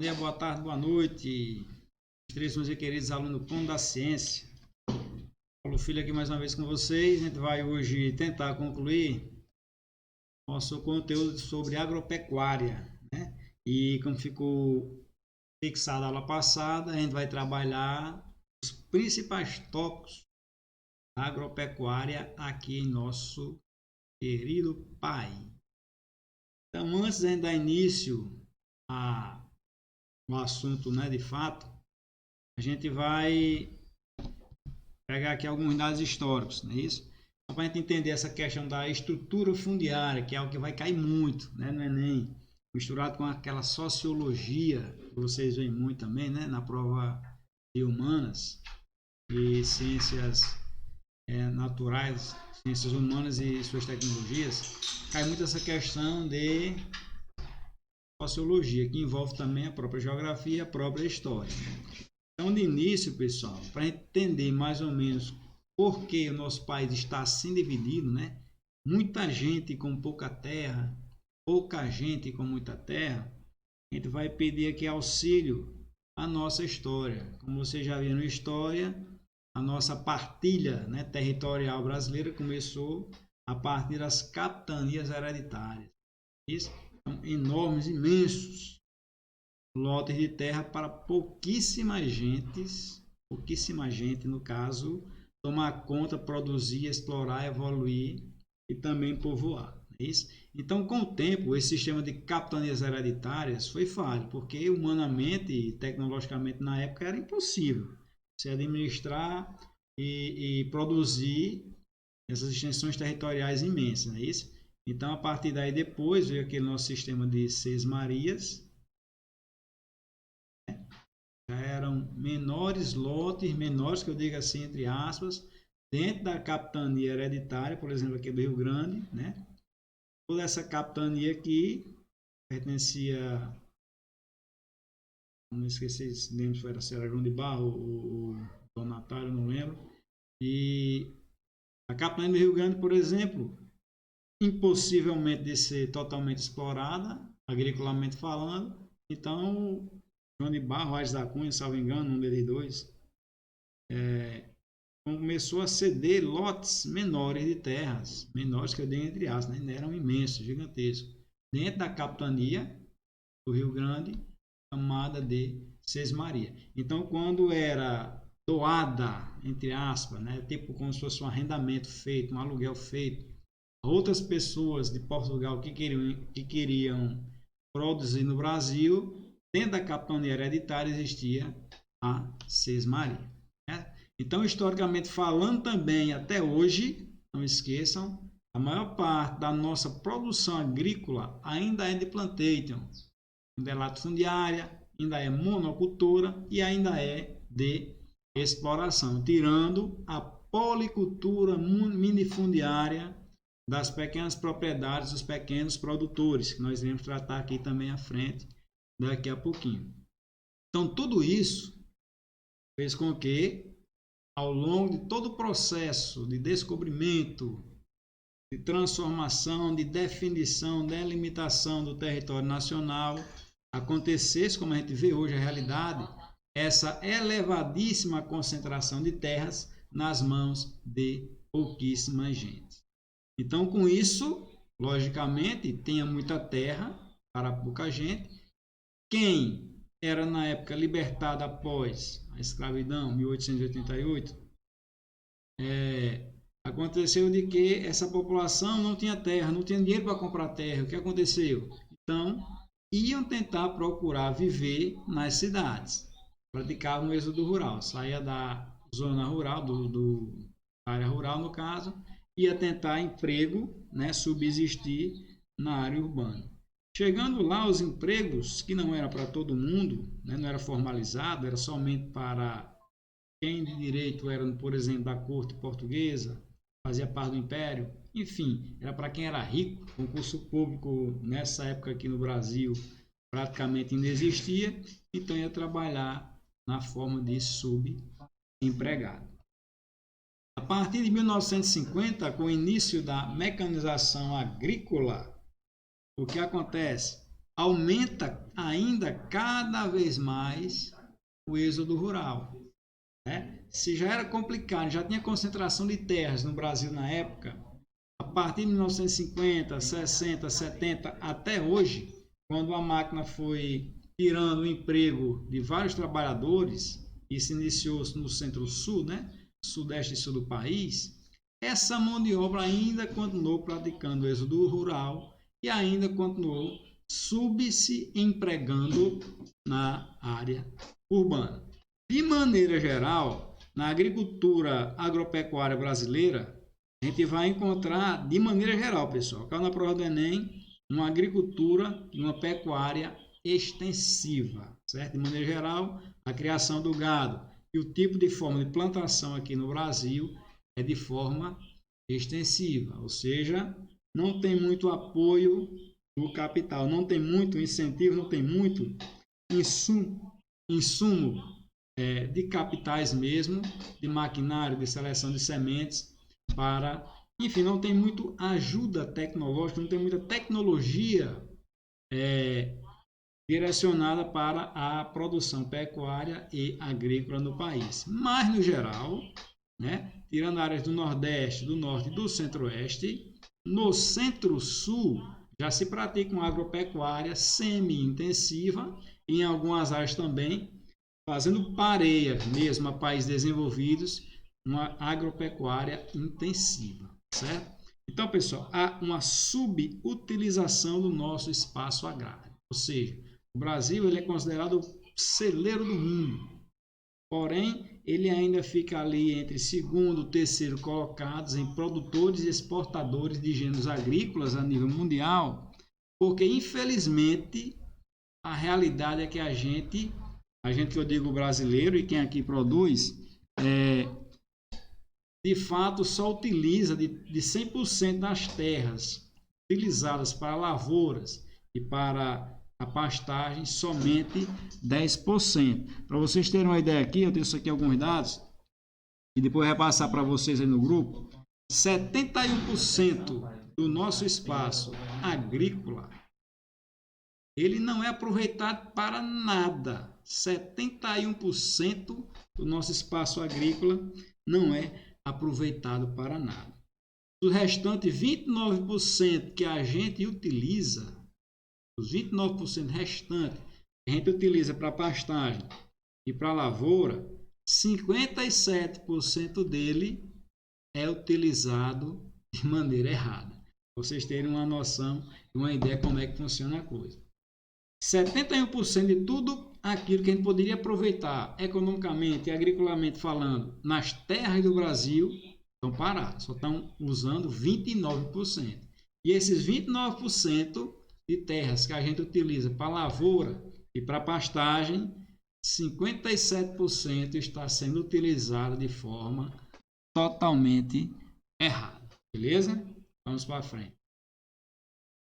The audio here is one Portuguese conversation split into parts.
dia, boa tarde, boa noite. Meus queridos alunos do Pão da Ciência. Paulo Filho aqui mais uma vez com vocês. A gente vai hoje tentar concluir nosso conteúdo sobre agropecuária, né? E como ficou fixado a aula passada, a gente vai trabalhar os principais tópicos da agropecuária aqui em nosso querido país. Então, antes de a gente dar início ao assunto, né, de fato, a gente vai pegar aqui alguns dados históricos, não é isso? Para a gente entender essa questão da estrutura fundiária, que é algo que vai cair muito, né, no Enem, misturado com aquela sociologia, que vocês veem muito também, né, na prova de humanas e ciências naturais, ciências humanas e suas tecnologias, cai muito essa questão de sociologia, que envolve também a própria geografia e a própria história. Então, de início, pessoal, para entender mais ou menos por que o nosso país está assim dividido, né? Muita gente com pouca terra, pouca gente com muita terra, a gente vai pedir aqui auxílio à nossa história. Como vocês já viram na história, a nossa partilha, né, territorial brasileira começou a partir das capitanias hereditárias. Isso? Então, enormes, imensos lotes de terra para pouquíssima gente, no caso, tomar conta, produzir, explorar, evoluir e também povoar. É isso? Então, com o tempo, esse sistema de capitanias hereditárias foi falho, porque humanamente e tecnologicamente na época era impossível se administrar e produzir essas extensões territoriais imensas. Não é isso? Então, a partir daí, depois veio aquele nosso sistema de sesmarias. Já eram menores lotes, menores que eu digo assim, entre aspas, dentro da capitania hereditária, por exemplo, aqui do Rio Grande, né? Toda essa capitania aqui pertencia, não esqueci se lembro se era João de Barro ou Donatário, não lembro. E a capitania do Rio Grande, por exemplo, impossivelmente de ser totalmente explorada, agriculamente falando. Então, João de Barro, Aires da Cunha, salvo engano, um deles dois, começou a ceder lotes menores de terras, menores que eu dei entre aspas, né? Eram imensos, gigantescos, dentro da capitania do Rio Grande, chamada de Sesmaria. Então, quando era doada, entre aspas, né? Tipo como se fosse um arrendamento feito, um aluguel feito, a outras pessoas de Portugal que queriam produzir no Brasil, dentro da capitania hereditária existia a sesmaria. Né? Então, historicamente falando também, até hoje, não esqueçam, a maior parte da nossa produção agrícola ainda é de plantation, ainda é latifundiária, ainda é monocultura e ainda é de exploração, tirando a policultura minifundiária das pequenas propriedades, dos pequenos produtores, que nós iremos tratar aqui também à frente, daqui a pouquinho. Então, tudo isso fez com que, ao longo de todo o processo de descobrimento, de transformação, de definição, delimitação do território nacional, acontecesse, como a gente vê hoje a realidade, essa elevadíssima concentração de terras nas mãos de pouquíssima gente. Então, com isso, logicamente, tinha muita terra para pouca gente. Quem era, na época, libertado após a escravidão, 1888, aconteceu de que essa população não tinha terra, não tinha dinheiro para comprar terra. O que aconteceu? Então, iam tentar procurar viver nas cidades. Praticavam o êxodo rural. Saía da zona rural, da área rural, no caso, ia tentar emprego, né, subsistir na área urbana. Chegando lá, os empregos, que não era para todo mundo, né, não era formalizado, era somente para quem de direito era, por exemplo, da corte portuguesa, fazia parte do império, enfim, era para quem era rico. Concurso público nessa época aqui no Brasil praticamente ainda existia, então ia trabalhar na forma de subempregado. A partir de 1950, com o início da mecanização agrícola, o que acontece? aumenta ainda cada vez mais o êxodo rural, né? Se já era complicado, já tinha concentração de terras no Brasil na época, a partir de 1950, 60, 70 até hoje, quando a máquina foi tirando o emprego de vários trabalhadores, e se iniciou no centro-sul, né? Sudeste e sul do país, essa mão de obra ainda continuou praticando o êxodo rural e ainda continuou se empregando na área urbana. De maneira geral, na agricultura agropecuária brasileira, a gente vai encontrar, de maneira geral, pessoal, caiu na prova do Enem, uma agricultura e uma pecuária extensiva, certo? De maneira geral, a criação do gado e o tipo de forma de plantação aqui no Brasil é de forma extensiva, ou seja, não tem muito apoio do capital, não tem muito incentivo, não tem muito insumo de capitais mesmo, de maquinário, de seleção de sementes, para, enfim, não tem muito ajuda tecnológica, não tem muita tecnologia direcionada para a produção pecuária e agrícola no país. Mas, no geral, né, tirando áreas do Nordeste, do Norte e do Centro-Oeste, no Centro-Sul já se pratica uma agropecuária semi-intensiva, e em algumas áreas também, fazendo pareia mesmo a países desenvolvidos, uma agropecuária intensiva, certo? Então, pessoal, há uma subutilização do nosso espaço agrário, ou seja, o Brasil ele é considerado o celeiro do mundo, porém, ele ainda fica ali entre segundo e terceiro colocados em produtores e exportadores de gêneros agrícolas a nível mundial, porque, infelizmente, a realidade é que a gente que eu digo brasileiro e quem aqui produz, de fato só utiliza de 100% das terras utilizadas para lavouras e para a pastagem, somente 10%. Para vocês terem uma ideia aqui, eu tenho aqui alguns dados e depois repassar para vocês aí no grupo. 71% do nosso espaço agrícola, ele não é aproveitado para nada. 71% do nosso espaço agrícola não é aproveitado para nada. O restante 29% que a gente utiliza, os 29% restantes que a gente utiliza para pastagem e para lavoura, 57% dele é utilizado de maneira errada. Para vocês terem uma noção e uma ideia como é que funciona a coisa. 71% de tudo aquilo que a gente poderia aproveitar economicamente e agriculamente falando nas terras do Brasil estão parados, só estão usando 29%. E esses 29% de terras que a gente utiliza para lavoura e para pastagem, 57% está sendo utilizado de forma totalmente errada. Beleza? Vamos para frente.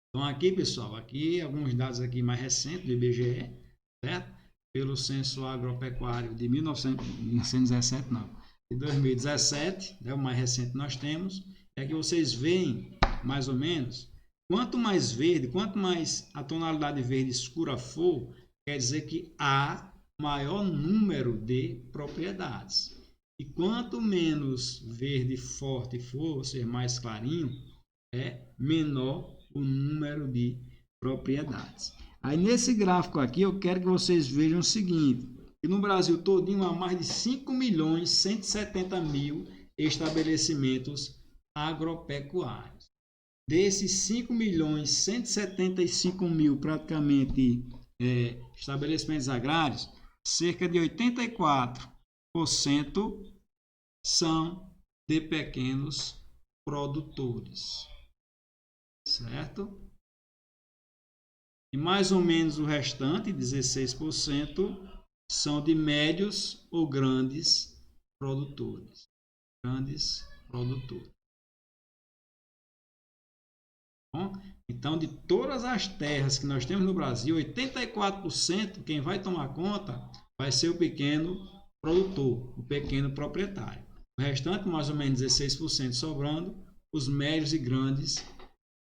Então aqui, pessoal, aqui alguns dados aqui mais recentes do IBGE, certo? Pelo Censo Agropecuário de 1917, não, de 2017, né, o mais recente que nós temos, é que vocês veem, mais ou menos, quanto mais verde, quanto mais a tonalidade verde escura for, quer dizer que há maior número de propriedades. E quanto menos verde forte for, ou seja, mais clarinho, é menor o número de propriedades. Aí nesse gráfico aqui eu quero que vocês vejam o seguinte, que no Brasil todinho há mais de 5.170.000 estabelecimentos agropecuários. Desses 5.175.000 praticamente estabelecimentos agrários, cerca de 84% são de pequenos produtores. Certo? E mais ou menos o restante, 16%, são de médios ou grandes produtores. Bom, então, de todas as terras que nós temos no Brasil, 84%, quem vai tomar conta vai ser o pequeno produtor, o pequeno proprietário. O restante, mais ou menos 16% sobrando, os médios e grandes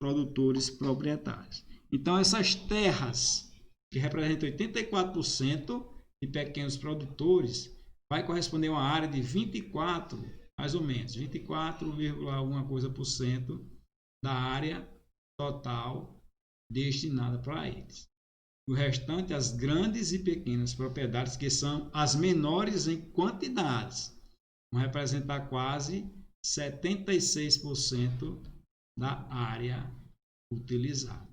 produtores proprietários. Então, essas terras, que representam 84% de pequenos produtores, vai corresponder a uma área de 24, mais ou menos, 24, alguma coisa por cento da área total destinada para eles. O restante, as grandes e pequenas propriedades, que são as menores em quantidades, vão representar quase 76% da área utilizada.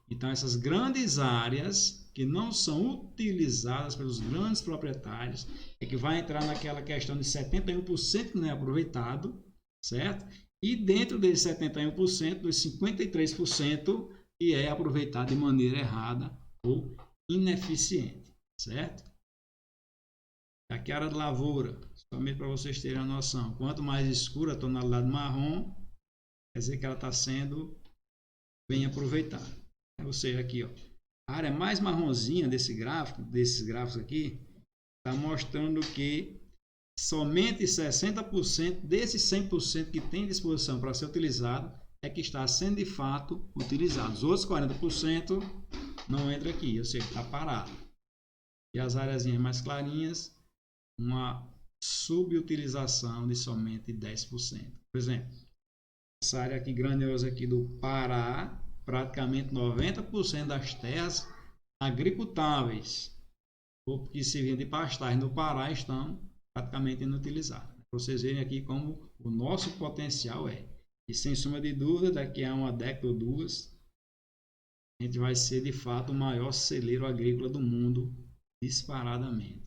Então, essas grandes áreas que não são utilizadas pelos grandes proprietários é que vai entrar naquela questão de 71% que não é aproveitado, certo? E dentro desses 71%, dos 53% que é aproveitado de maneira errada ou ineficiente, certo? Aqui a área de lavoura, somente para vocês terem a noção, quanto mais escura a tonalidade marrom, quer dizer que ela está sendo bem aproveitada. Ou seja, aqui, ó, a área mais marronzinha desses gráficos aqui, está mostrando que somente 60% desses 100% que tem disposição para ser utilizado é que está sendo de fato utilizado. Os outros 40% não entra aqui, ou seja, está parado. E as áreas mais clarinhas, uma subutilização de somente 10%. Por exemplo, essa área aqui grandiosa aqui do Pará, praticamente 90% das terras agricultáveis ou que serviam de pastagem no Pará estão praticamente inutilizadas. Para vocês verem aqui como o nosso potencial é. E sem sombra de dúvida, daqui a uma década ou duas, a gente vai ser de fato o maior celeiro agrícola do mundo, disparadamente.